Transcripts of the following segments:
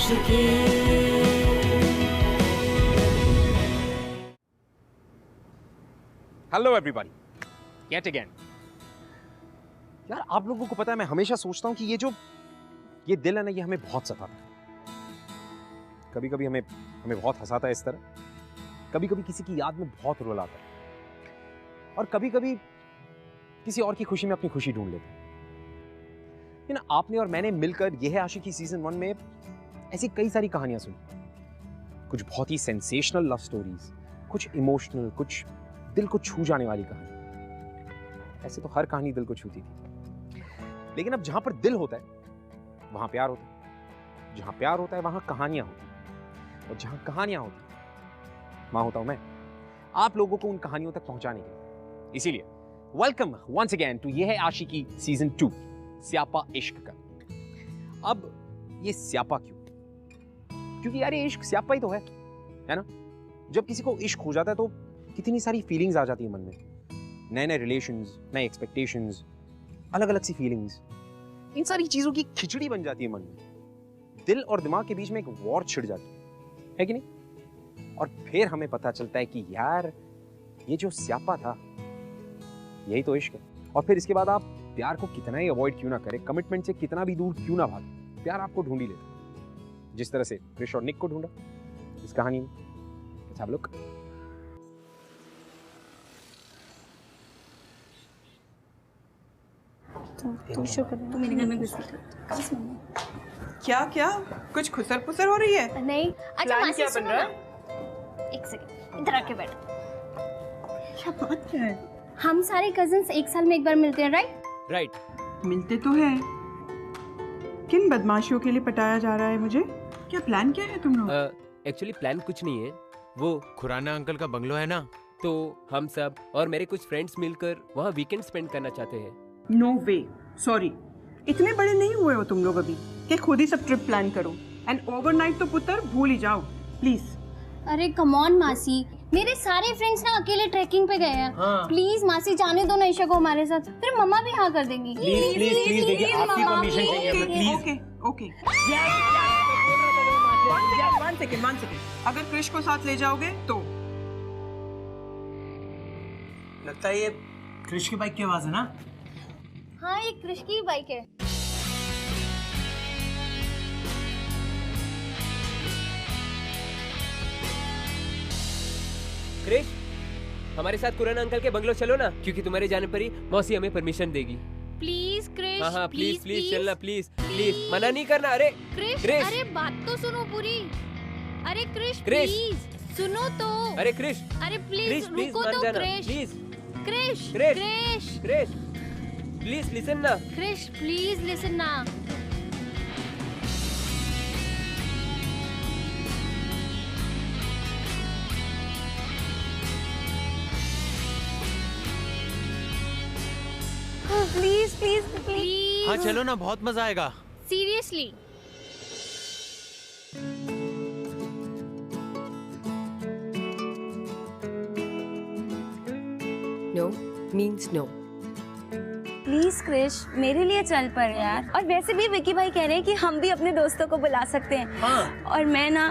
आशिकी। Hello everybody, yet again। यार आप लोगों को पता है, मैं हमेशा सोचता हूं कि ये दिल है ना, ये हमें बहुत सताता है। कभी कभी हमें बहुत हंसाता है इस तरह, कभी कभी किसी की याद में बहुत रुलाता है, और कभी कभी किसी और की खुशी में अपनी खुशी ढूंढ लेता है। you know, आपने और मैंने मिलकर यह है आशिकी सीजन 1 में ऐसी कई सारी कहानियां सुनी। कुछ बहुत ही सेंसेशनल लव स्टोरीज, कुछ इमोशनल, कुछ दिल को छू जाने वाली कहानी। ऐसे तो हर कहानी दिल को छूती थी, लेकिन अब जहां पर दिल होता है वहां प्यार होता है, जहां प्यार होता है वहां कहानियां होती हैं, और जहां कहानियां होती हैं वहां होता हूं मैं, आप लोगों को उन कहानियों तक पहुंचाने के लिए। इसीलिए वेलकम वंस अगेन टू ये है आशिकी सीजन 2, स्यापा इश्क का। अब ये स्यापा क्यों? क्योंकि यार ये इश्क स्यापा ही तो है ना। जब किसी को इश्क हो जाता है तो कितनी सारी फीलिंग्स आ जाती है मन में, नए नए रिलेशंस, नए एक्सपेक्टेशंस, अलग अलग सी फीलिंग्स, इन सारी चीजों की खिचड़ी बन जाती है मन में। दिल और दिमाग के बीच में एक वॉर छिड़ जाती है कि नहीं? और फिर हमें पता चलता है कि यार ये जो स्यापा था यही तो इश्क है। और फिर इसके बाद आप प्यार को कितना ही अवॉइड क्यों ना करें, कमिटमेंट से कितना भी दूर क्यों ना भागे, प्यार आपको ढूंढ ही लेता है, जिस तरह से क्रिश और निक को ढूंढा इस कहानी में। Let's have a look। तो शुक्र है, मेरे घर में घुस गई। क्या क्या कुछ खुसर पुसर हो रही है? नहीं, अच्छा मासी क्या बन रहा है? एक सेकंड, इधर आके बैठ। क्या बात क्या है? हम सारे कजिन्स एक साल में एक बार मिलते हैं, राइट? मिलते तो है, किन बदमाशियों के लिए पटाया जा रहा है मुझे? क्या प्लान क्या है तुम लोग? एक्चुअली प्लान कुछ नहीं है, वो खुराना अंकल का बंगलो है ना, तो हम सब और मेरे कुछ फ्रेंड्स मिलकर वहाँ वीकेंड स्पेंड करना चाहते हैं। नो वे, सॉरी, इतने बड़े नहीं हुए हो तुम लोग अभी कि खुद ही सब ट्रिप प्लान करो। एंड ओवरनाइट तो पुत्र भूल ही जाओ प्लीज। अरे कम ऑन मासी, मेरे सारे फ्रेंड्स ना अकेले ट्रैकिंग पे गए हैं। प्लीज मासी जाने दो ना ईशा को हमारे साथ, फिर मम्मा भी हाँ कर देंगी। प्लीज प्लीज प्लीज, देखिए आपकी परमिशन चाहिए हमें, please. Okay okay, one second, अगर क्रिश को साथ ले जाओगे तो। लगता है ये क्रिश की बाइक की आवाज है ना? हाँ, ये क्रिश की बाइक है। क्रिश, हमारे साथ खुराना अंकल के बंगलो चलो ना, क्योंकि तुम्हारे जाने पर ही मौसी हमें परमिशन देगी। प्लीज क्रिश, हाँ प्लीज प्लीज चलना, प्लीज प्लीज, मना नहीं करना। अरे क्रिश, अरे बात तो सुनो पूरी। अरे क्रिश क्रिश, प्लीज सुनो तो। अरे क्रिश, अरे प्लीज रुको तो Krish. Please Krish, Krish, Krish, Krish, please listen ना। क्रिश प्लीज लिसन ना। Please please please. हाँ चलो ना, बहुत मजा आएगा। Seriously. No means no। Please Krish, मेरे लिए चल पर यार। और वैसे भी विकी भाई कह रहे हैं कि हम भी अपने दोस्तों को बुला सकते हैं। और मैं ना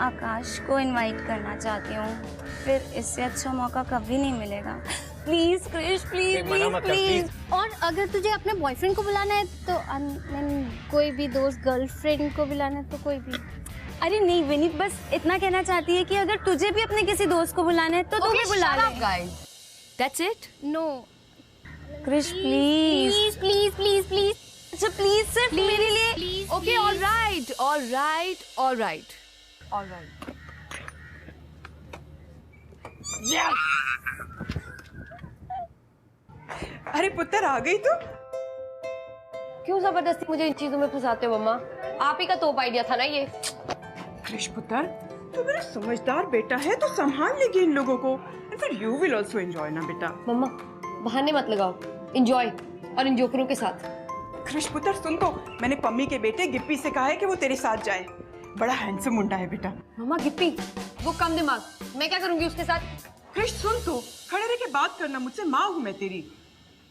आकाश को इनवाइट करना चाहती हूँ, फिर इससे अच्छा मौका कभी नहीं मिलेगा। Please Krish, please please please. और अगर तुझे अपने बॉयफ्रेंड को बुलाना है तो कोई भी दोस्त, गर्लफ्रेंड को बुलाना है तो कोई भी। अरे नहीं विनीत, बस इतना कहना चाहती है कि अगर तुझे भी अपने किसी दोस्त को बुलाना है तो तू भी बुला ले। That's it? No Krish please please please please. अच्छा प्लीज, सिर्फ मेरे लिए। Okay, all right, all right, all right, all right। अरे पुत्र आ गई तू? क्यों जबरदस्ती मुझे इन चीजों में फंसाते हो मम्मा? आप ही का तोप आइडिया था ना ये। क्रिश पुत्र, तू मेरा समझदार बेटा है, तो संभाल लेगी इन लोगों को। एंड फिर यू विल आल्सो एंजॉय ना बेटा। मम्मा बहाने मत लगाओ, एंजॉय और इन जोकरों के साथ। क्रिश पुत्र सुन तो, मैंने पम्मी के बेटे गिप्पी से कहा है कि वो तेरे साथ जाए। बड़ा हैंडसम मुंडा है बेटा। मम्मा गिप्पी, वो कम दिमाग, मैं क्या करूंगी उसके साथ? क्रिश सुन तो, खड़े रह के बात करना मुझसे, माँ हूँ मैं तेरी।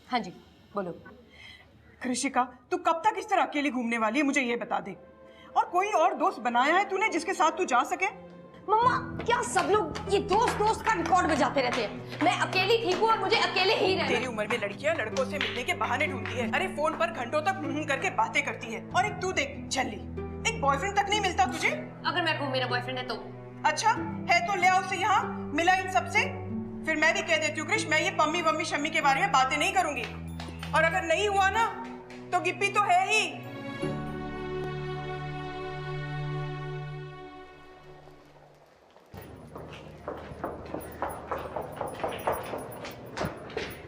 हाँ जी बोलो। कृषिका, तू कब तक इस तरह अकेली घूमने वाली है, मुझे ये बता दे। और कोई और दोस्त बनाया है तूने जिसके साथ तू जा सके? मम्मा, क्या सब लोग ये दोस्त दोस्त का रिकॉर्ड बजाते रहते हैं? मैं अकेली ठीक हूँ और मुझे अकेले ही रहना। तेरी उम्र में लड़कियां लड़कों से मिलने के बहाने ढूंढती है। अरे फोन पर घंटों तक करके बातें करती है। और एक तू देख झल्ली, एक बॉयफ्रेंड तक नहीं मिलता तुझे? अगर मैं कहूँ मेरा बॉयफ्रेंड है तो? अच्छा है तो ले आओ उसे यहाँ, मिला इन सबसे। फिर मैं भी कह देती हूँ कृष, मैं ये पम्मी वम्मी शम्मी के बारे में बातें नहीं करूंगी। और अगर नहीं हुआ ना तो गिप्पी तो है ही।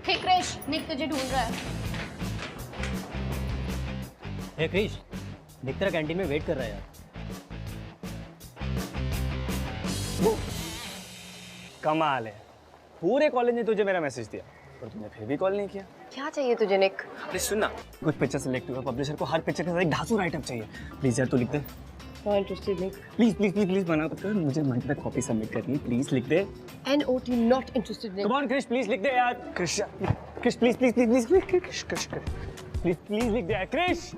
हे क्रिश, निक तुझे ढूंढ रहा है। हे क्रिश, निक तेरा कैंटीन में वेट कर रहा है यार। वो कमाल है, पूरे कॉलेज ने तुझे मेरा मैसेज दिया पर तूने फिर भी कॉल नहीं किया। क्या चाहिए तुझे निक? अरे सुन ना, कुछ पिक्चर सिलेक्ट हुआ, पब्लिशर को हर पिक्चर के साथ एक धांसू राइटअप चाहिए। प्लीज यार तू लिख दे। Not interested Nick. Please please please please बना कर, मुझे मंडे तक कॉपी सबमिट करनी है। प्लीज लिख दे। NOT not interested Nick. Come on Krish, please लिख दे यार। Krish Krish please please please please Krish Krish please please लिख दे यार क्रिश।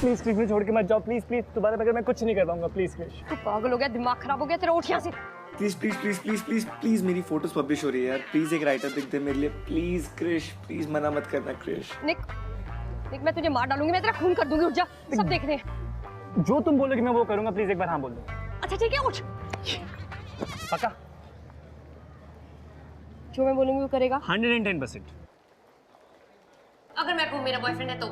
प्लीज क्रिश, मुझे छोड़ के मत जाओ प्लीज प्लीज। दोबारा बगैर मैं कुछ नहीं कर पाऊंगा। प्लीज क्रिश। तू पागल हो गया, दिमाग खराब हो गया तेरा? उठ यहाँ से। Please please please please please please मेरी फोटोज पब्लिश हो रही है यार। प्लीज एक राइटर लिख दे मेरे लिए प्लीज क्रिश। प्लीज मना मत करना क्रिश। निक, निक मैं तुझे मार डालूंगी, मैं तेरा खून कर दूंगी। उठ जा, सब देख रहे हैं। जो तुम बोलोगे मैं वो करूंगा। प्लीज एक बार हाँ बोल दो। अच्छा ठीक है, उठ। पक्का? जो मैं बोलूंगी वो करेगा? 110%। अगर मैं कहूँ मेरा बॉयफ्रेंड है तो?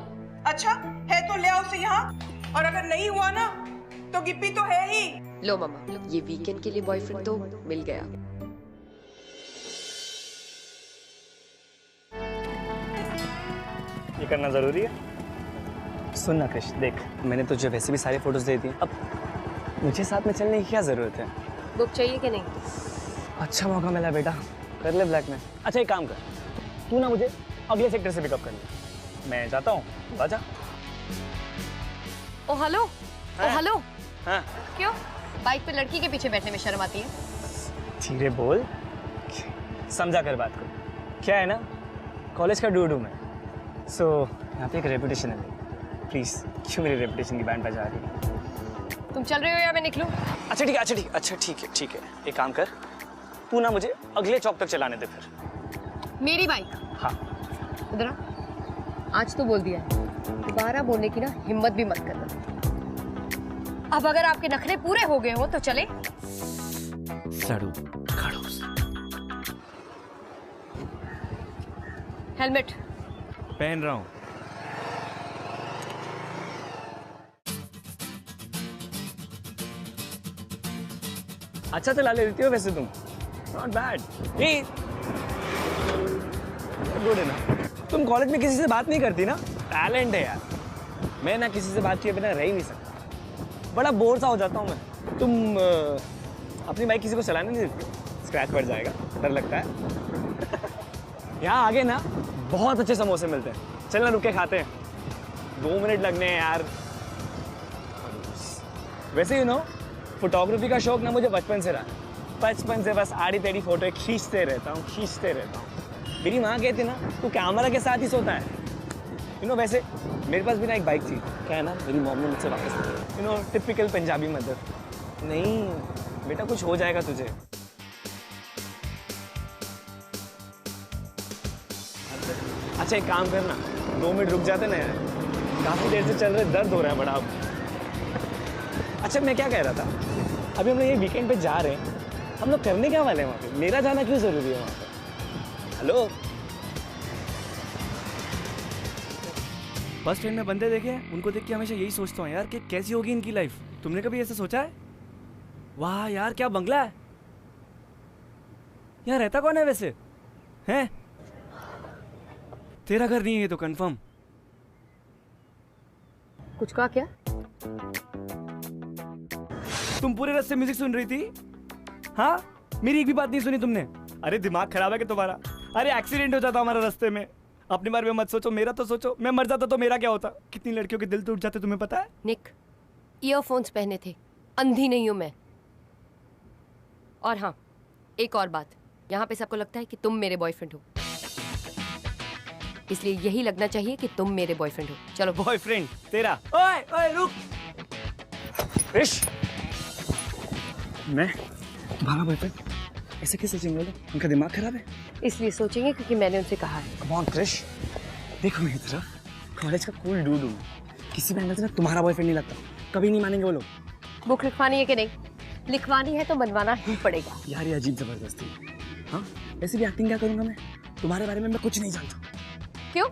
अच्छा है तो ले आओ उसे यहाँ। और अगर नहीं हुआ ना तो गिप्पी तो है ही। लो मामा, ये वीकेंड के लिए बॉयफ्रेंड तो मिल गया। ये करना जरूरी है? सुन ना कृष, देख मैंने तुझे वैसे भी सारी फोटोज दे दी, अब मुझे साथ में चलने की क्या जरूरत है? बुक चाहिए कि नहीं? अच्छा मौका मिला बेटा, कर ले ब्लैक में। अच्छा एक काम कर, तू ना मुझे अगले सेक्टर से पिकअप कर ले, मैं जाता हूँ, तू आजा। ओ हेलो, ओ हेलो। हाँ क्यों बाइक पे लड़की के पीछे बैठने में शर्म आती है? धीरे बोल, समझा कर बात को। क्या है ना, कॉलेज का डूड हूँ मैं, सो यहाँ पे एक रेपुटेशन है मेरी। प्लीज क्यों मेरी रेपुटेशन की बैंड बजा रही है? तुम चल रहे हो या मैं निकलूं? अच्छा ठीक है, अच्छा ठीक, अच्छा ठीक है, एक काम कर, तू ना मुझे अगले चौक तक चलाने दे फिर। मेरी बाइक? हाँ। इधर आ। आज तो बोल दिया है, दोबारा बोलने की ना हिम्मत भी मत करना। अब अगर आपके नखरे पूरे हो गए हो तो चले। सड़ू खड़ूस। हेलमेट पहन रहा हूँ। अच्छा चला ले देती हो वैसे तुम, नॉट बैड। गुड है ना, तुम कॉलेज में किसी से बात नहीं करती ना, टैलेंट है यार। मैं ना किसी से बात किए बिना रह ही नहीं सकता, बड़ा बोर सा हो जाता हूँ मैं। तुम अपनी बाइक किसी को चलाने नहीं देती, स्क्रैच पड़ जाएगा, डर लगता है। यहाँ आगे ना बहुत अच्छे समोसे मिलते हैं, चलना रुक के खाते हैं, 2 मिनट लगने हैं यार। वैसे यू नो, फोटोग्राफी का शौक ना मुझे बचपन से रहा, बचपन से बस आड़ी टेढ़ी फोटो खींचते रहता हूँ। मेरी माँ कहती ना, तू कैमरा के साथ ही सोता है। यू नो वैसे मेरे पास भी ना एक बाइक थी, क्या है ना, मेरी मॉम ने मुझसे वापस, you know typical Punjabi mother, नहीं बेटा कुछ हो जाएगा तुझे। अच्छा एक काम करना, 2 मिनट रुक जाते ना यार, काफी देर से चल रहे, दर्द हो रहा है बड़ा अब। अच्छा मैं क्या कह रहा था, अभी हम लोग ये वीकेंड पे जा रहे हैं, हम लोग करने क्या वाले हैं वहाँ पे? मेरा जाना क्यों जरूरी है वहाँ पे? हेलो, बस ट्रेन में बंदे देखे हैं, उनको देख के हमेशा यही सोचता हूँ यार कि कैसी होगी इनकी लाइफ। तुमने कभी ऐसा सोचा है? वाह यार क्या बंगला है। यहाँ रहता कौन है वैसे? हैं? तेरा घर नहीं है ये तो कंफर्म। कुछ कहा क्या? तुम पूरे रास्ते म्यूजिक सुन रही थी? हाँ, मेरी एक भी बात नहीं सुनी तुमने? अरे दिमाग खराब है क्या तुम्हारा? अरे एक्सीडेंट हो जाता हमारा रास्ते में। अपने बारे में मत सोचो, मेरा तो सोचो। मैं मर जाता तो मेरा क्या होता? कितनी लड़कियों के दिल टूट जाते तुम्हें पता है? निक, ईयरफोन्स पहने थे, अंधी नहीं हूं मैं। और हाँ, एक और बात, यहाँ पे सबको लगता है कि तुम मेरे बॉयफ्रेंड हो। इसलिए यही लगना चाहिए कि तुम मेरे बॉयफ्रेंड हो। चलो। बॉयफ्रेंड तेरा? ओए ओए रुक। क्रिश, मैं तुम्हारा बॉयफ्रेंड ऐसे कैसे सोचेंगे लोग? उनका दिमाग खराब है। इसलिए सोचेंगे क्योंकि मैंने उनसे कहा है। कम ऑन क्रिश, देखो मेरी तरफ, कॉलेज का कूल डूड हूँ, किसी भी एंगल से ना तुम्हारा बॉयफ्रेंड नहीं लगता, कभी नहीं मानेंगे वो लोग। बुक लिखवानी है कि नहीं? लिखवानी है तो बनवाना ही पड़ेगा। यार ये अजीब जबरदस्ती है। हाँ, ऐसे भी एक्टिंग क्या करूंगा मैं? तुम्हारे बारे में मैं कुछ नहीं जानता। क्यों?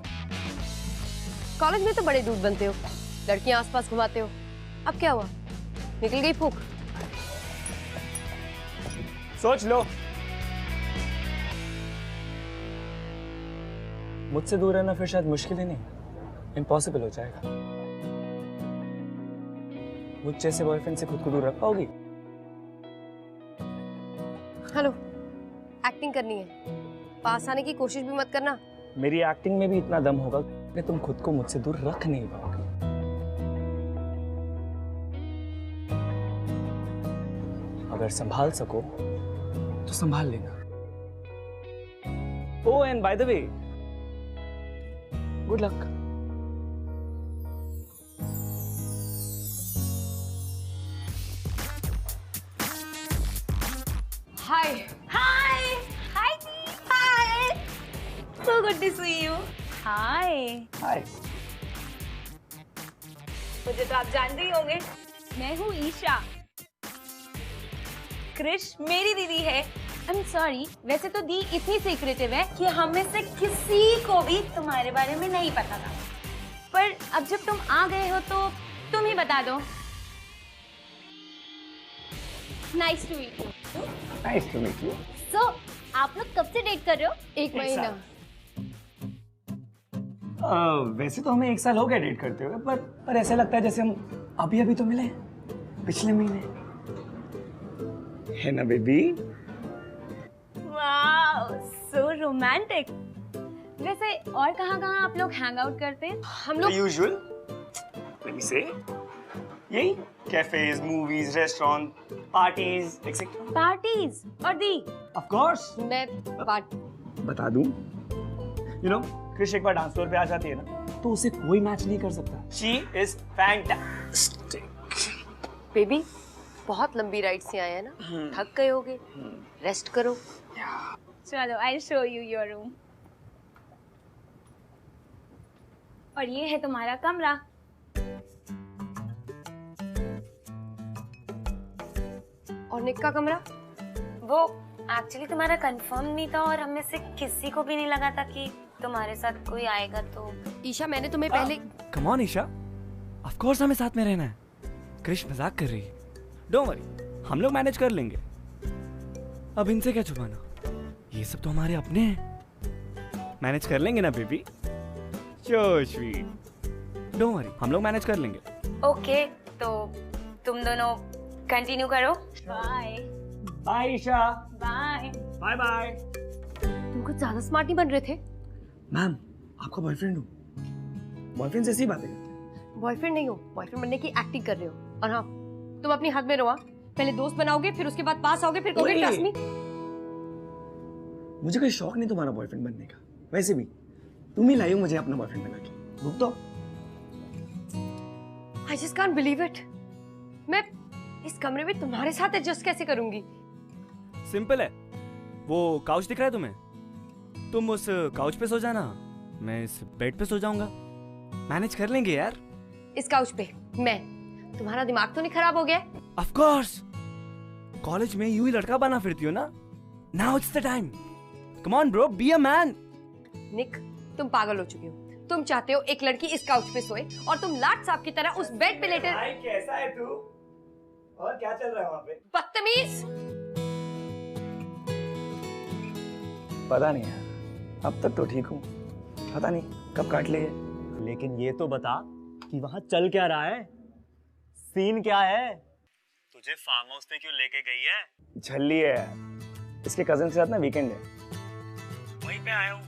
कॉलेज में तो बड़े डूड बनते हो, लड़कियां आसपास घुमाते हो। अब क्या हुआ? निकल गई फूंक? सोच लो। मुझसे दूर रहना फिर शायद मुश्किल ही नहीं, इम्पॉसिबल हो जाएगा। मुझ जैसे बॉयफ्रेंड से खुद को दूर रख पाओगी? हेलो, एक्टिंग करनी है, पास आने की कोशिश भी मत करना। मेरी एक्टिंग में भी इतना दम होगा कि तुम खुद को मुझसे दूर रख नहीं पाओगे। अगर संभाल सको तो संभाल लेना। Oh and by the way, good luck. Hi. Hi hi hi, so good to see you. Hi. Hi. मुझे तो आप जानते ही होंगे, मैं हूँ ईशा। क्रिश मेरी दीदी है। आई एम सॉरी, वैसे तो दी इतनी सीक्रेटिव है कि हम में से किसी को भी तुम्हारे बारे में नहीं पता था, पर अब जब तुम आ गए हो तो तुम ही बता दो। Nice to meet you. Nice to meet you. So आप लोग कब से डेट कर रहे हो? 1 महीना। वैसे तो हमें 1 साल हो गया डेट करते हुए, पर ऐसा लगता है जैसे हम अभी अभी तो मिले पिछले महीने, है ना बेबी? Wow, so romantic. वैसे और कहाँ आप लोग हैंग आउट करते हैं? हम लोग यूजुअल, लेट मी से, यही cafes, movies, restaurant, parties etcetera. Parties? और दी? Of course. मैं बता दूं, यू नो, क्रिश एक बार डांस फ्लोर पे आ जाती है ना, तो उसे कोई मैच नहीं कर सकता। She is fantastic. बेबी, बहुत लंबी राइड से आए हैं ना, थक गए होगे, रेस्ट करो। चलो, I show you your room. और ये है तुम्हारा कमरा। और निक का कमरा? वो एक्चुअली तुम्हारा कंफर्म नहीं था और हमें से किसी को भी नहीं लगा था कि तुम्हारे साथ कोई आएगा, तो ईशा मैंने तुम्हें पहले। Come on Isha, of course हमें साथ में रहना है। क्रिश मजाक कर रही है, डोंट वरी, हम लोग मैनेज कर लेंगे। अब इनसे क्या छुपाना, ये सब तो हमारे अपने हैं, मैनेज कर लेंगे ना baby? So sweet, don't worry, हम लोग मैनेज कर लेंगे। ओके, तो तुम दोनों कंटिन्यू करो। Bye bye Isha. Bye bye bye. तुम कुछ ज्यादा स्मार्ट नहीं बन रहे थे। मैम, आपका बॉयफ्रेंड हूँ, बॉयफ्रेंड जैसी बातें करते हैं। बॉयफ्रेंड नहीं हो, बॉयफ्रेंड बनने की एक्टिंग कर रहे हो। और हाँ, तुम अपनी हद में रहो। पहले दोस्त बनाओगे, फिर उसके बाद पास आओगे, फिर कहोगे ट्रस्ट मी। मुझे कोई शौक नहीं तुम्हारा बॉयफ्रेंड बनने का, वैसे भी तुम ही लाई हो मुझे अपना बॉयफ्रेंड बना के। रुक दो। I just can't believe it. मैं इस कमरे में तुम्हारे साथ एडजस्ट कैसे करूंगी? सिंपल है, वो काउच दिख रहा है तुम्हें? तुम उस काउच पे सो जाना, मैं इस बेड पे सो जाऊंगा, मैनेज कर लेंगे यार। इस काउच पे मैं? तुम्हारा दिमाग तो नहीं खराब हो गया? ऑफ कोर्स, कॉलेज में यूं ही लड़का बना फिरती हो ना, now it's the time, come on bro, be a man. Nick, तुम पागल हो चुके हो। तुम चाहते हो एक लड़की इस काउच पे सोए और तुम लाट साहब की तरह उस बेड पे लेटे। भाई कैसा है तू? और क्या चल रहा है वहाँ पे? बदतमीज। पता नहीं यार, अब तक तो ठीक हूँ, पता नहीं कब काट लिए। लेकिन ये तो बता कि वहाँ चल क्या रहा है, सीन क्या है? तुझे फार्म हाउस पे क्यों लेके गई है? झल्ली है यार, इसके कजिन के साथ ना वीकेंड है, वहीं पे आया हूँ।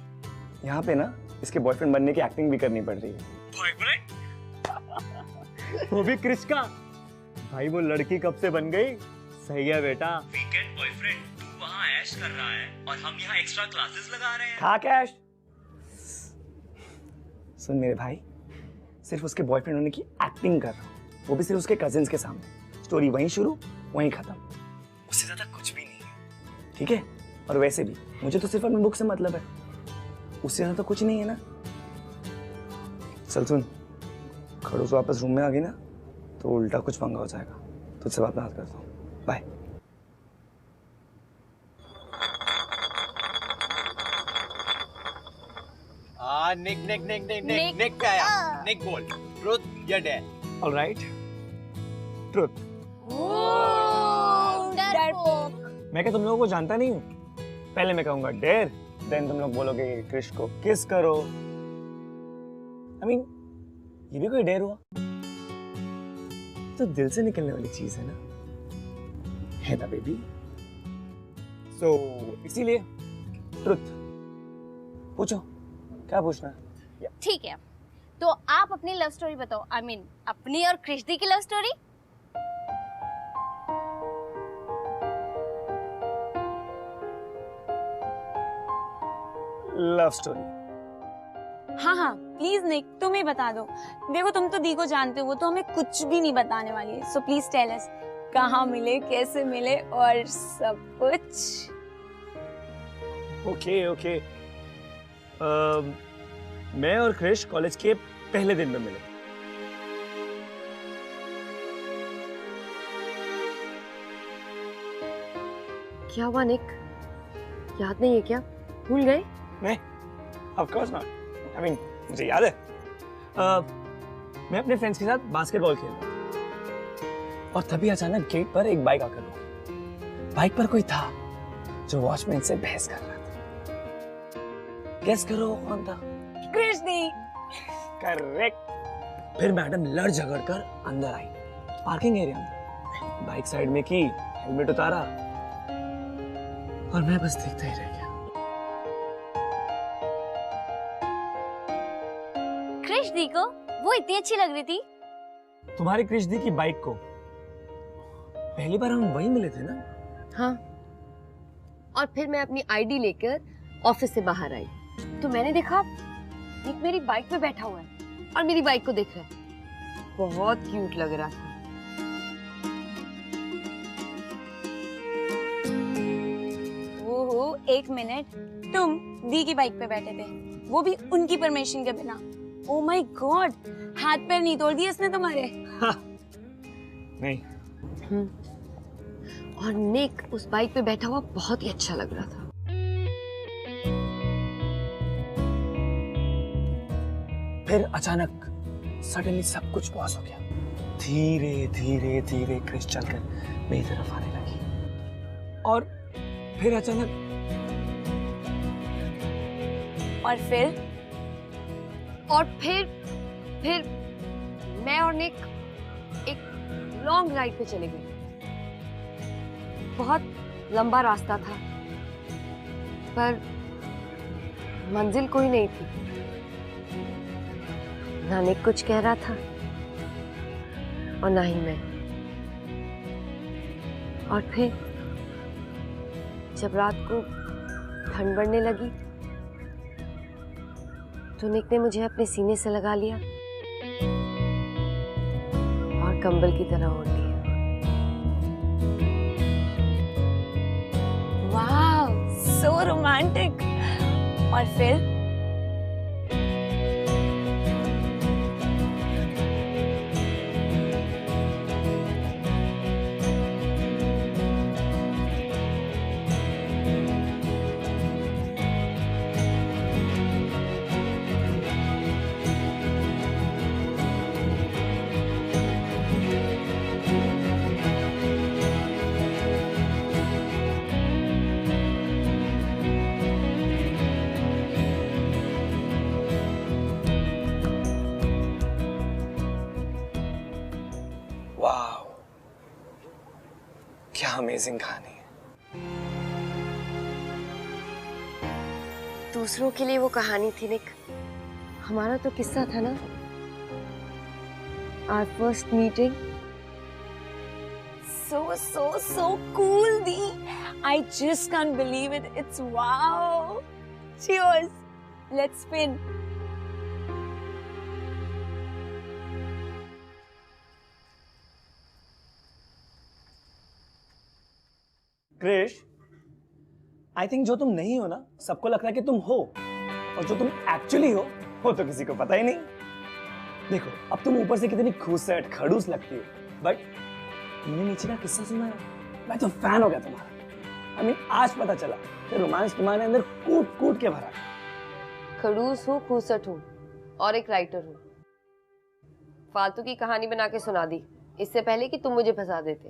यहाँ पे ना इसके बॉयफ्रेंड बनने की एक्टिंग भी करनी पड़ रही है। बॉयफ्रेंड? वो भी क्रिश का? भाई वो लड़की कब से बन गई? सही है बेटा। वीकेंड बॉयफ्रेंड, तू वहाँ ऐश कर रहा है और हम यहाँ एक्स्ट्रा क्लासेस लगा रहे हैं। खा कैश। सुन मेरे भाई, सिर्फ उसके बॉयफ्रेंड होने की एक्टिंग कर रहा हूँ, वो भी सिर्फ उसके कजिन्स के सामने। स्टोरी वहीं शुरू वहीं खत्म, उससे ज्यादा कुछ भी नहीं है, ठीक है? और वैसे भी मुझे तो सिर्फ अपनी बुक से मतलब है, उससे ज्यादा तो कुछ नहीं है ना। चल सुन, खड़ूस वापस रूम में आ गई ना तो उल्टा कुछ पंगा हो जाएगा। तुझसे बात करता हूँ, बाय। निक का आया। निक बोल, ट्रुथ या डेयर? Alright, truth. मैं क्या तुम लोगों को जानता नहीं हूँ? पहले मैं कहूंगा डेयर, देन तुम लोग बोलोगे कि क्रिश को किस करो। I mean, ये भी कोई डेयर हुआ? तो दिल से निकलने वाली चीज है ना, है ना बेबी? सो इसीलिए ट्रुथ पूछो, क्या पूछना है? ठीक है, तो आप अपनी लव स्टोरी बताओ। I mean, अपनी और क्रिश दी की लव स्टोरी। Love story? हाँ हाँ प्लीज निक, तुम ही बता दो। देखो तुम तो दी को जानते हो, वो तो हमें कुछ भी नहीं बताने वाली है। सो प्लीज टेल अस, कहाँ मिले, कैसे मिले और सब कुछ। ओके ओके, मैं और क्रिश कॉलेज के पहले दिन में मिले। क्या हुआ निक, याद नहीं है क्या? भूल गए? नहीं, of course not. I mean, मुझे याद है। मैं अपने फ्रेंड्स के साथ बास्केटबॉल खेल रहा था और तभी अचानक गेट पर एक बाइक आकर रुकी। बाइक पर कोई था जो वॉचमैन से बहस कर रहा था। गेस करो कौन था? क्रिश दी। करेक्ट। फिर मैडम लड़ झगड़ कर अंदर आई, पार्किंग एरिया में बाइक साइड में की, हेलमेट उतारा और मैं बस देखता ही रह गया। क्रिश दी को वो इतनी अच्छी लग रही थी? तुम्हारी क्रिश दी की बाइक को पहली बार हम वहीं मिले थे ना? हाँ, और फिर मैं अपनी आईडी लेकर ऑफिस से बाहर आई तो मैंने देखा निक मेरी बाइक पे बैठा हुआ है और मेरी बाइक को देख रहा है। बहुत क्यूट लग रहा था। ओहो, एक मिनट, तुम दी की बाइक पे बैठे थे, वो भी उनकी परमिशन के बिना? ओ माय गॉड, हाथ पैर नहीं तोड़ दिए इसने तुम्हारे? नहीं। और निक उस बाइक पे बैठा हुआ बहुत ही अच्छा लग रहा था। फिर अचानक सडनली सब कुछ पॉज हो गया। धीरे धीरे धीरे क्रिश चलकर मेरी तरफ आने लगी और फिर अचानक और फिर मैं और निक एक लॉन्ग राइड पे चले गए। बहुत लंबा रास्ता था पर मंजिल कोई नहीं थी। ना निक कुछ कह रहा था और ना ही मैं। और फिर जब रात को ठंड बढ़ने लगी तो निक ने मुझे अपने सीने से लगा लिया और कंबल की तरह ओढ़ लिया। वाह, सो रोमांटिक। और फिर क्या अमेजिंग कहानी है। दूसरों के लिए वो कहानी थी निक, हमारा तो किस्सा था ना। Our first meeting. So cool, Dee. I just can't believe it. It's wow. Cheers. Let's spin. Krish, I think जो तुम नहीं हो ना, सबको लगता है कि तुम हो, और जो तुम एक्चुअली हो वो तो किसी को पता ही नहीं। देखो, अब तुम ऊपर से कितनी खूबसूरत खड़ूस लगती हो, बट तुमने नीचे का किस्सा सुना है? मैं तो फैन हो गया तुम्हारा। I mean, आज पता चला कि रोमांस तुम्हारे अंदर कूट कूट के भरा है। खड़ूस हूँ, खूसट हूँ और एक राइटर हूँ। फालतू की कहानी बना के सुना दी इससे पहले कि तुम मुझे फंसा देते।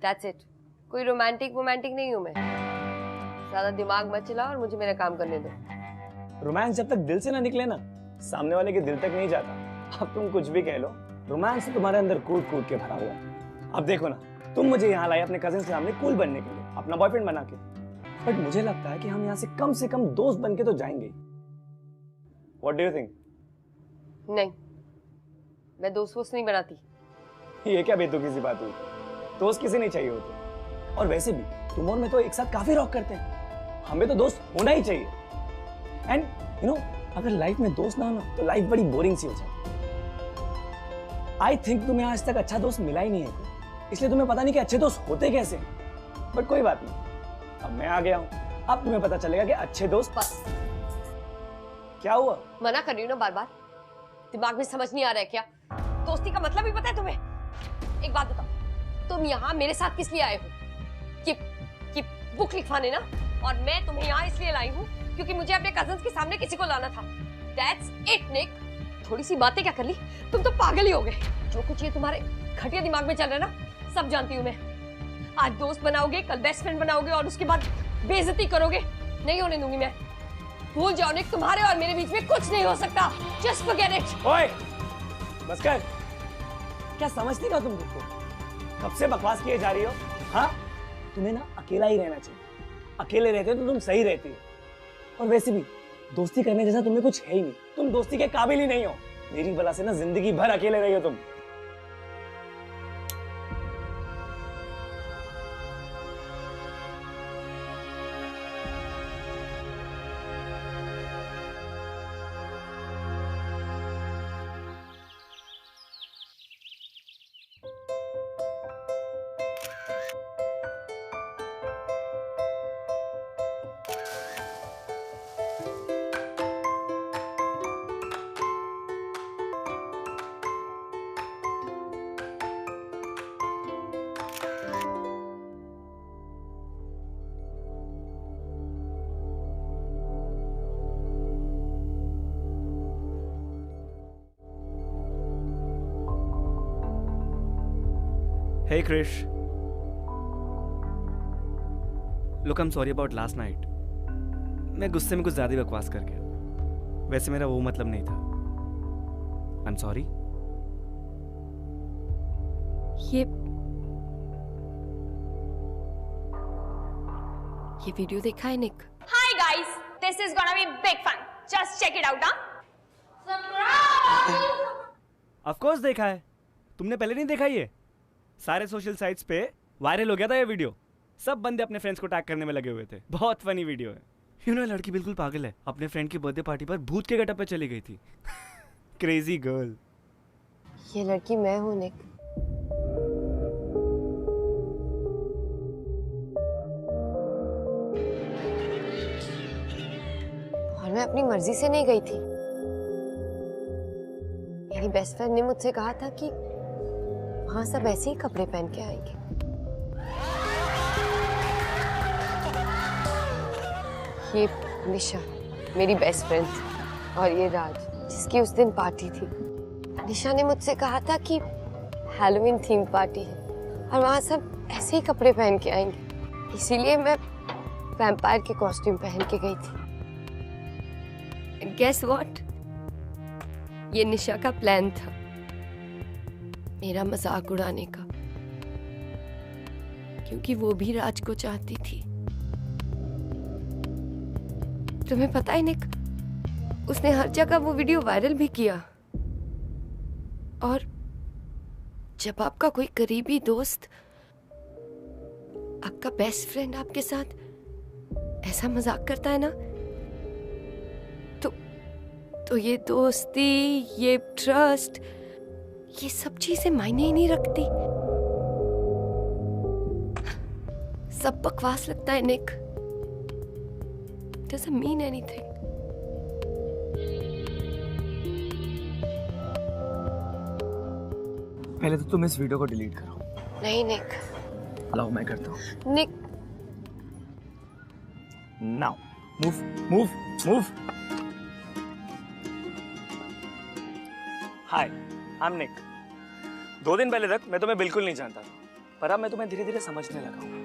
That's it. कोई रोमांटिक नहीं हूँ मैं। ज्यादा दिमाग मत चलाओ और मुझे मेरा काम करने दो। रोमांस जब तक दिल से ना निकले ना, सामने वाले के दिल तक नहीं जाता। अब तुम कुछ भी कह लो, रोमांस तो तुम्हारे अंदर कूट कूट के भरा हुआ है। अब देखो ना, तुम मुझे यहाँ लाए अपने कजिन के सामने कूल बनने के लिए, अपना बॉयफ्रेंड बना के, बट मुझे लगता है कि हम यहाँ से कम दोस्त बन के तो जाएंगे। What do you think? नहीं, मैं दोस्त नहीं बनाती। ये क्या बेतुकी सी बात हुई? दोस्त किसी नहीं चाहिए होते। और वैसे भी तुम और मैं तो एक साथ काफी रॉक करते हैं, हमें तो दोस्त होना ही चाहिए। एंड यू नो, अगर लाइफ में दोस्त ना हो ना तो लाइफ बड़ी बोरिंग सी हो जाए। आई थिंक तुम्हें आज तक अच्छा दोस्त मिला ही नहीं है, इसलिए तुम्हें पता नहीं कि अच्छे दोस्त होते कैसे। बट कोई बात नहीं, अब मैं आ गया हूँ, अब तुम्हें पता चलेगा कि अच्छे दोस्त। बस। क्या हुआ? मना कर रही हूँ ना बार बार, दिमाग में समझ नहीं आ रहा है क्या? दोस्ती का मतलब ही पता है तुम्हें? एक बात बताओ, तुम यहाँ मेरे साथ किस लिए आए हो? ये बुक लिखवाने ना? और मैं तुम्हें यहाँ इसलिए लाई हूँ क्योंकि मुझे अपने कजिन्स के सामने किसी को लाना था। That's it, निक। थोड़ी सी बातें क्या कर ली? तुम तो पागल ही हो गए। जो कुछ ये तुम्हारे घटिया दिमाग में चल रहा है ना, सब जानती हूँ मैं। आज दोस्त बनाओगे, कल बेस्ट फ्रेंड बनाओगे और उसके बाद बेइज्जती करोगे। नहीं होने दूंगी मैं। भूल जाओ निक, तुम्हारे और मेरे बीच में कुछ नहीं हो सकता। Just forget it। ओए, बस कर। क्या समझती हो तुम खुद को? कब से बकवास किए जा रही हो? हाँ, तुम्हें ना अकेला ही रहना चाहिए। अकेले रहते हो तो तुम सही रहती हो। और वैसे भी दोस्ती करने जैसा तुम्हें कुछ है ही नहीं। तुम दोस्ती के काबिल ही नहीं हो। मेरी वजह से ना जिंदगी भर अकेले रही हो तुम। Hey Krish, look, I'm sorry about last night. मैं गुस्से में कुछ ज्यादा ही बकवास कर गया। वैसे मेरा वो मतलब नहीं था। I'm sorry. ये वीडियो देखा है निक? Hi guys, this is gonna be big fun. Just check it out, huh? Surprise! Of course देखा है। तुमने पहले नहीं देखा ये? सारे सोशल साइट्स पे वायरल हो गया था ये वीडियो। सब बंदे अपने फ्रेंड्स को टैग करने में लगे हुए थे। बहुत फनी वीडियो है। यू नो, लड़की बिल्कुल पागल है। अपने फ्रेंड की बर्थडे पार्टी पर भूत के गेटअप पे चली गई थी। Crazy girl. ये लड़की मैं हूँ निक। और मैं अपनी मर्जी से नहीं गई थी। मेरी बेस्ट फ्रेंड ने मुझसे कहा था कि वहां सब ऐसे ही कपड़े पहन के आएंगे। ये निशा मेरी बेस्ट फ्रेंड थी और ये राज जिसकी उस दिन पार्टी थी। निशा ने मुझसे कहा था कि हैलोवीन थीम पार्टी है और वहां सब ऐसे ही कपड़े पहन के आएंगे, इसीलिए मैं वैम्पायर के कॉस्ट्यूम पहन के गई थी। Guess what? ये निशा का प्लान था, मेरा मजाक उड़ाने का, क्योंकि वो भी राज को चाहती थी। तुम्हें पता है निक, उसने हर जगह वो वीडियो वायरल भी किया। और जब आपका कोई करीबी दोस्त, आपका बेस्ट फ्रेंड आपके साथ ऐसा मजाक करता है ना, तो ये दोस्ती, ये ट्रस्ट, ये सब चीजें मायने ही नहीं रखती। सब बकवास लगता है निक। Doesn't mean anything. पहले तो तुम इस वीडियो को डिलीट करो। नहीं निक। अलाउ मैं करता हूँ। Nick. Now move move move. Hi, I am Nick. 2 दिन पहले तक मैं तुम्हें बिल्कुल नहीं जानता था, पर अब मैं तुम्हें धीरे धीरे समझने लगा हूँ।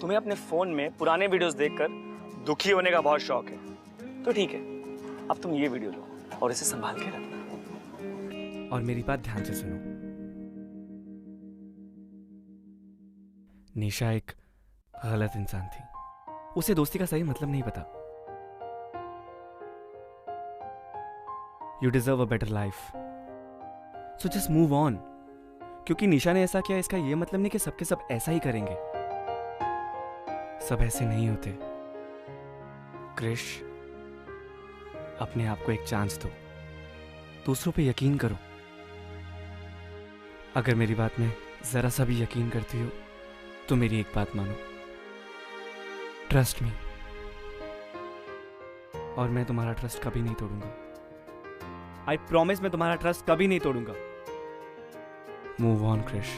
तुम्हें अपने फोन में पुराने वीडियोस देखकर दुखी होने का बहुत शौक है, तो ठीक है, अब तुम ये वीडियो लो और इसे संभाल के रखना। और मेरी बात ध्यान से सुनो। निशा एक गलत इंसान थी। उसे दोस्ती का सही मतलब नहीं पता। You deserve a better life, so just move on. क्योंकि निशा ने ऐसा किया, इसका यह मतलब नहीं कि सबके सब ऐसा ही करेंगे। सब ऐसे नहीं होते। क्रिश, अपने आप को एक चांस दो, दूसरों पे यकीन करो। अगर मेरी बात में जरा सा भी यकीन करती हो तो मेरी एक बात मानो, ट्रस्ट मी, और मैं तुम्हारा ट्रस्ट कभी नहीं तोड़ूंगा। आई प्रॉमिस, मैं तुम्हारा ट्रस्ट कभी नहीं तोड़ूंगा। Move on Krish,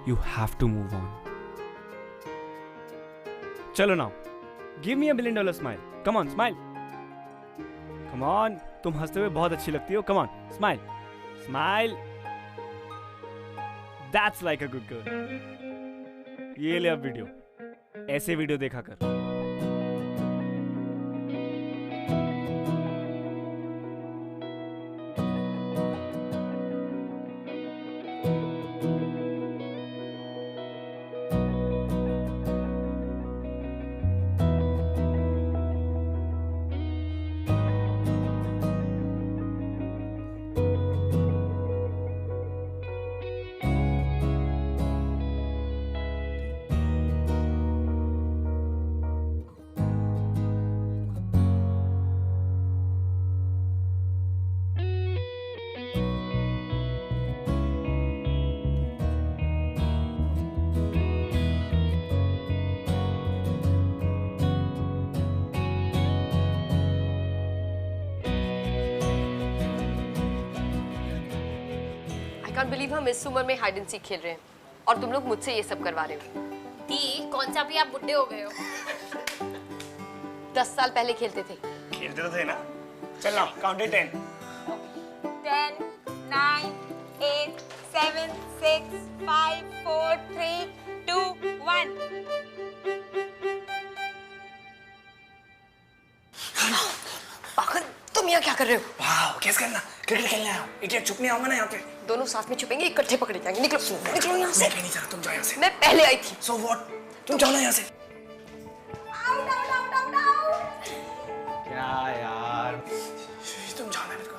you have to move on. चलो now, give me a $1 billion smile. Come on, smile. Come on, तुम हंसते हुए बहुत अच्छी लगती हो। Come on, smile smile. That's like a good girl. ये ले अब वीडियो, ऐसे वीडियो देखा कर। can't believe हम इस उम्र में हाइड एंड सीक खेल रहे हैं और तुम लोग मुझसे ये सब करवा रहे हो। दी, कौन सा भी आप बुड्ढे हो गए हो। 10 साल पहले खेलते थे। खेलते तो थे ना। चल ना, काउंट 10। 10, 9, 8, 7, 6, 5, 4, 3, 2, 1। पागल, तुम यहाँ क्या कर रहे हो? वाह, कैसे करना? क्रिकेट खेलने आया हूँ। इडियट, चुप नहीं आऊंगा ना यहाँ पे। दोनों साथ में छुपेंगे, इकट्ठे पकड़े जाएंगे। निकलो, निकलो यहाँ से। मैं नहीं जा रहा, तुम जाओ यहाँ से। मैं पहले आई थी। So what? तुम जाओ ना यहाँ से। क्या यार? तुम जाओ ना मेरे को।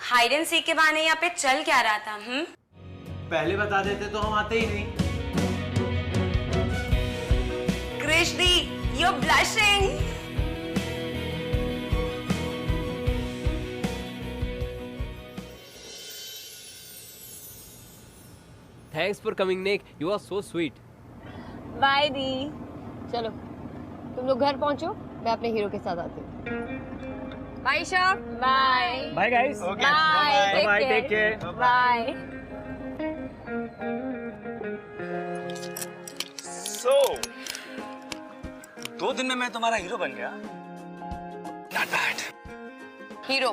हाइड एंड सीक के बहाने यहाँ पे चल क्या रहा था? पहले बता देते तो हम आते ही नहीं। क्रिश दी, you're blushing. Thanks for coming, Nick. You are so sweet. Bye दी। चलो, तुम लोग घर पहुंचो, मैं अपने हीरो के साथ आती हूँ। Bye Isha. Bye. Bye guys. Bye. Bye, take care. Bye. So 2 दिन में मैं तुम्हारा हीरो बन गया। Not bad. हीरो।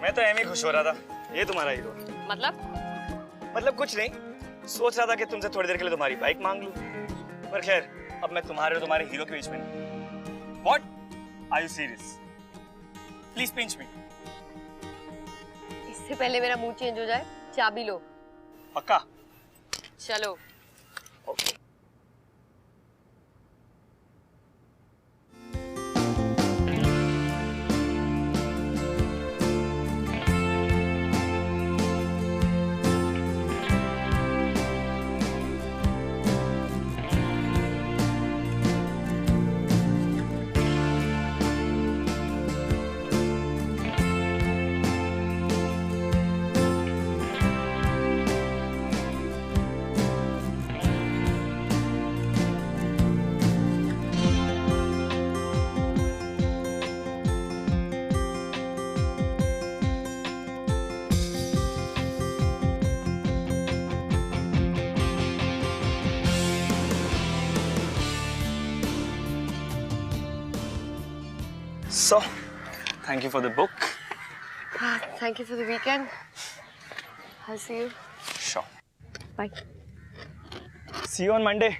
मैं तो एम ही खुश हो रहा था, ये तुम्हारा हीरो। मतलब कुछ नहीं, सोच रहा था कि तुमसे थोड़ी देर के लिए तुम्हारी बाइक मांग लूं, पर खैर अब मैं तुम्हारे और तुम्हारे हीरो के बीच में नहीं। What? Are you serious? Please pinch me. इससे पहले मेरा मूड चेंज हो जाए, चाबी लो। पक्का? चलो। Okay. So, thank you for the book. Thank you for the weekend. I'll see you. Sure. Bye. See you on Monday.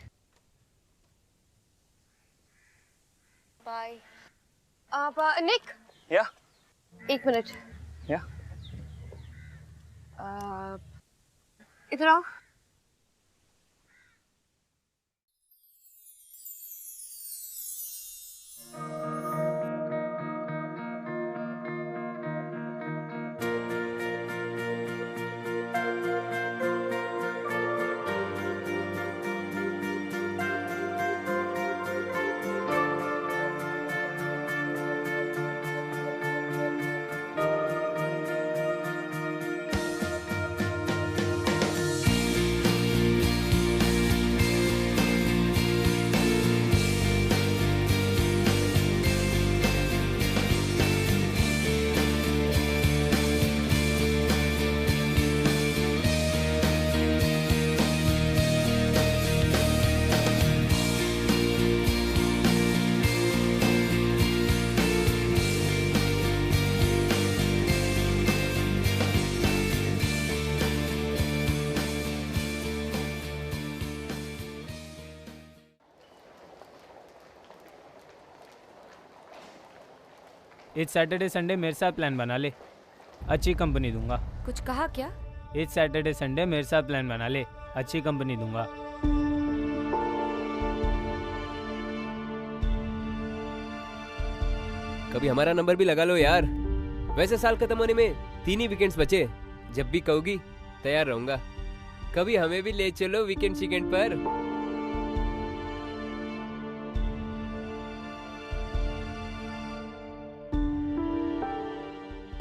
Bye. Nick. Yeah. 1 minute. Yeah. इधर आओ। इस सैटरडे संडे मेरे साथ प्लान बना ले, अच्छी कंपनी दूंगा। कुछ कहा क्या? इस सैटरडे संडे मेरे साथ प्लान बना ले, अच्छी कंपनी दूंगा। कभी हमारा नंबर भी लगा लो यार। वैसे साल खत्म होने में 3 ही वीकेंड्स बचे, जब भी कहोगी तैयार रहूंगा। कभी हमें भी ले चलो वीकेंड शीकेंड पर।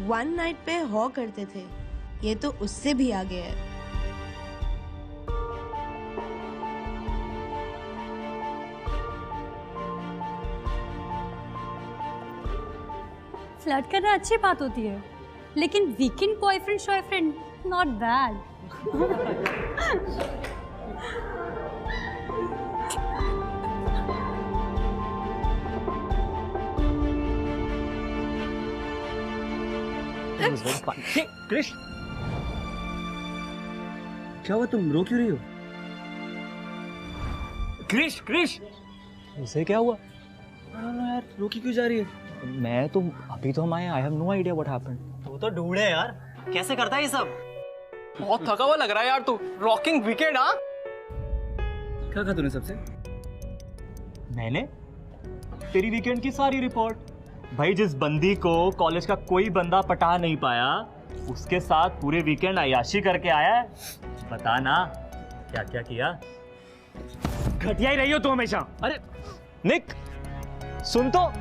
वन नाइट पे हो करते थे, ये तो उससे भी आगे है। फ्लर्ट करना अच्छी बात होती है, लेकिन वीकेंड बॉयफ्रेंड शॉयफ्रेंड नॉट बैड। क्रिश, क्या हुआ? तुम रो क्यों रही हो? क्रिश, क्रिश, उसे क्या हुआ? यार रोकी क्यों जा रही है? मैं तो अभी तो हम आए, I have no idea what happened. तू तो ढूंढे यार, कैसे करता है ये सब? बहुत थका हुआ लग रहा है यार तू। Rocking weekend. हाँ, क्या कहा तूने सबसे? मैंने तेरी वीकेंड की सारी रिपोर्ट। भाई, जिस बंदी को कॉलेज का कोई बंदा पटा नहीं पाया, उसके साथ पूरे वीकेंड अय्याशी करके आया है। बता ना क्या क्या किया। घटिया ही रही हो तू हमेशा। अरे निक, सुन तो।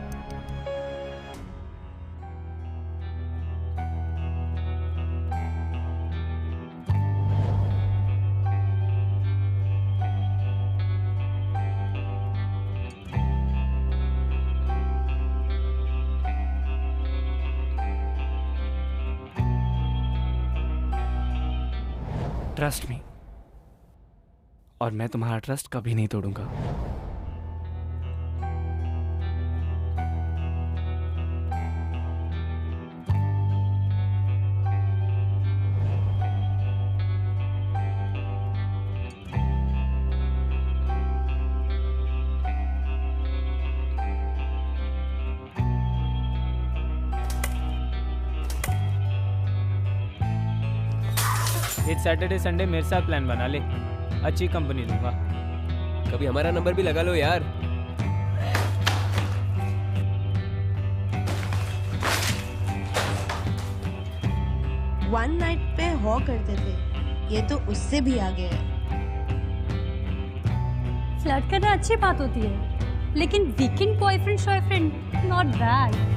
ट्रस्ट मी, और मैं तुम्हारा ट्रस्ट कभी नहीं तोड़ूंगा। इस सैटरडे संडे मेरे साथ प्लान बना ले, अच्छी कंपनी दूंगा। कभी हमारा नंबर भी लगा लो यार। वन नाइट पे हो करते थे, ये तो उससे भी आगे है। फ्लर्ट करना अच्छी बात होती है, लेकिन वीकेंड बॉयफ्रेंड शॉयफ्रेंड नॉट बैड।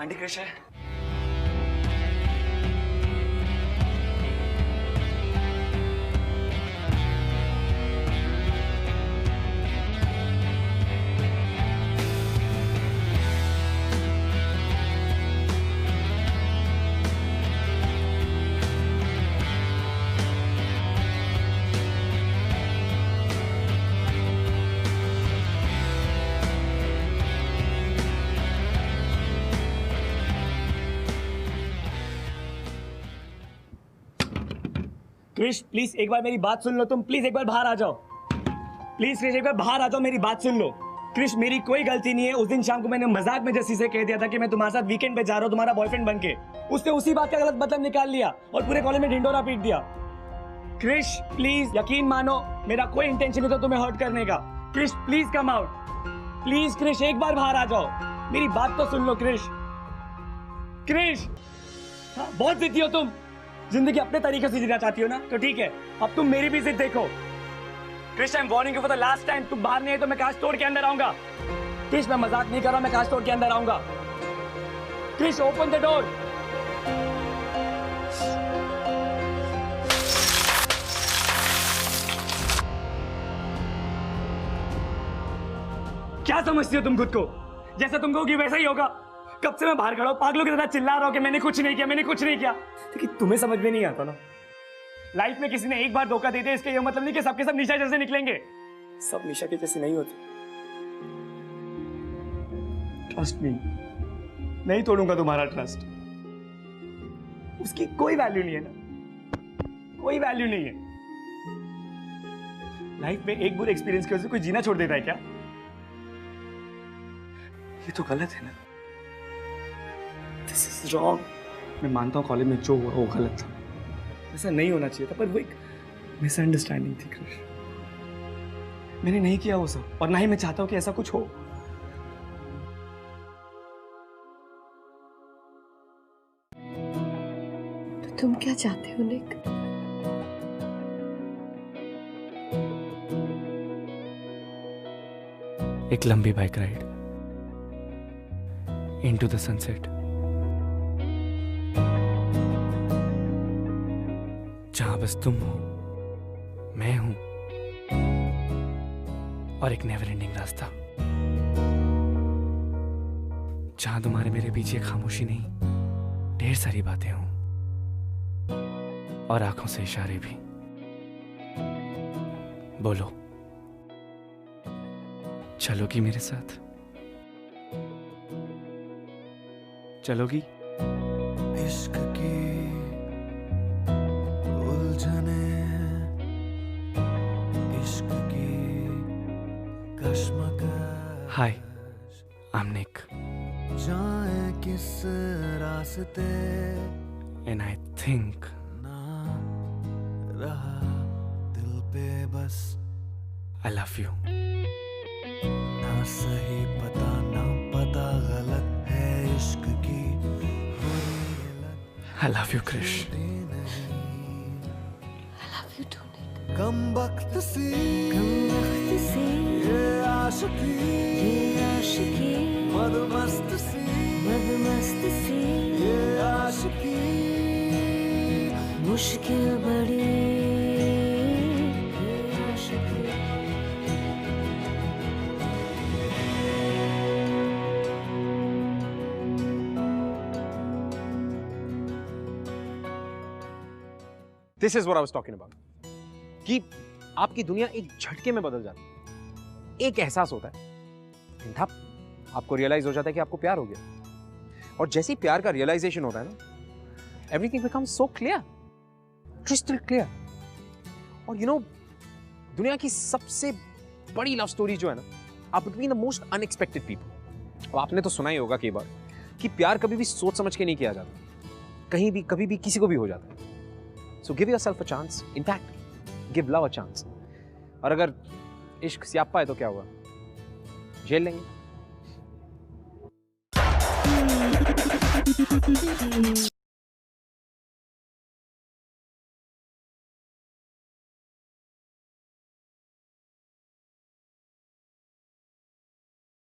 आंटी कृष है। क्रिश प्लीज एक बार मेरी बात सुन लो, तुम प्लीज एक बार बाहर आ जाओ। प्लीज क्रिश एक बार बाहर आ जाओ, मेरी बात सुन लो। क्रिश मेरी कोई गलती नहीं है। उस दिन शाम को मैंने मजाक में जस्सी से कह दिया था कि मैं तुम्हारे साथ वीकेंड पे जा रहा हूँ तुम्हारा बॉयफ्रेंड बनके। उसने उसी बात का गलत मतलब निकाल लिया और पूरे कॉलेज में ढिंडोरा पीट दिया। क्रिश प्लीज यकीन मानो, मेरा कोई इंटेंशन नहीं था तुम्हें हर्ट करने का। Krish please come out, please Krish एक बार बाहर आ जाओ, मेरी बात तो सुन लो क्रिश। क्रिश हाँ, बहुत जिद्दी हो तुम, जिंदगी अपने तरीके से जीना चाहती हो ना, तो ठीक है अब तुम मेरी भी जिद देखो। Krish I am warning you for the last time, तुम बाहर नहीं है तो मैं कांच तोड़ के अंदर आऊंगा। क्रिश मैं मजाक नहीं कर रहा, मैं कांच तोड़ के अंदर आऊंगा। Krish open the door. क्या समझती हो तुम खुद को? जैसा तुम कहोगी वैसा ही होगा। कब से मैं बाहर खड़ा हूं, पागलों की तरह चिल्ला रहा हूं कि मैंने कुछ नहीं किया, मैंने कुछ नहीं किया, लेकिन तुम्हें समझ में नहीं आता ना। लाइफ में किसी ने एक बार धोखा दे दिया इसका ये मतलब नहीं कि सबके सब निशा जैसे निकलेंगे। सब निशा के जैसे नहीं होते। ट्रस्ट मी, नहीं तोड़ूंगा तुम्हारा ट्रस्ट। उसकी कोई वैल्यू नहीं है ना, कोई वैल्यू नहीं है। लाइफ में एक बुरे एक्सपीरियंस की वजह से कोई जीना छोड़ देता है क्या? ये तो गलत है ना। This is wrong. मैं मानता हूँ कॉलेज में जो हुआ वो गलत था, ऐसा नहीं होना चाहिए था, पर वो एक मिसअंडरस्टैंडिंग थी कृष। मैंने नहीं किया वो सब और ना ही मैं चाहता हूँ कि ऐसा कुछ हो। तो तुम क्या चाहते हो निक? एक लंबी bike ride into the sunset, जहां बस तुम हो, मैं हूं और एक नेवर एंडिंग रास्ता, जहां तुम्हारे मेरे पीछे खामोशी नहीं, ढेर सारी बातें हों और आंखों से इशारे भी। बोलो, चलोगी मेरे साथ? चलोगी? इश्क की उलझने, इश्क की कश्मकश। हाय, आई एम निक। जाए किस रास्ते एंड आई थिंक ना रहा दिल पे बस आई लव यू। ना सही पता ना पता गलत है इश्क की। I love you, Krish. I love you too, Nick. कम वक्त सी ये आशिकी मदमस्त सी ये आशिकी मुश्किल बड़ी ये आशिकी this is what I was talking about, कि आपकी दुनिया एक झटके में बदल जाती है। एक एहसास होता है, धप, आपको रियलाइज हो जाता है कि आपको प्यार हो गया। और जैसे ही प्यार का रियलाइजेशन होता है ना, everything becomes so clear, crystal clear. और यू नो, दुनिया की सबसे बड़ी लव स्टोरी जो है ना, आप between the most unexpected people. अब आपने तो सुना ही होगा कई बार कि प्यार कभी भी सोच समझ के नहीं किया जाता, कहीं भी कभी भी किसी को भी हो जाता है। So give yourself a chance, in fact give love a chance. और अगर इश्क स्यापा है तो क्या हुआ, झेल लेंगे।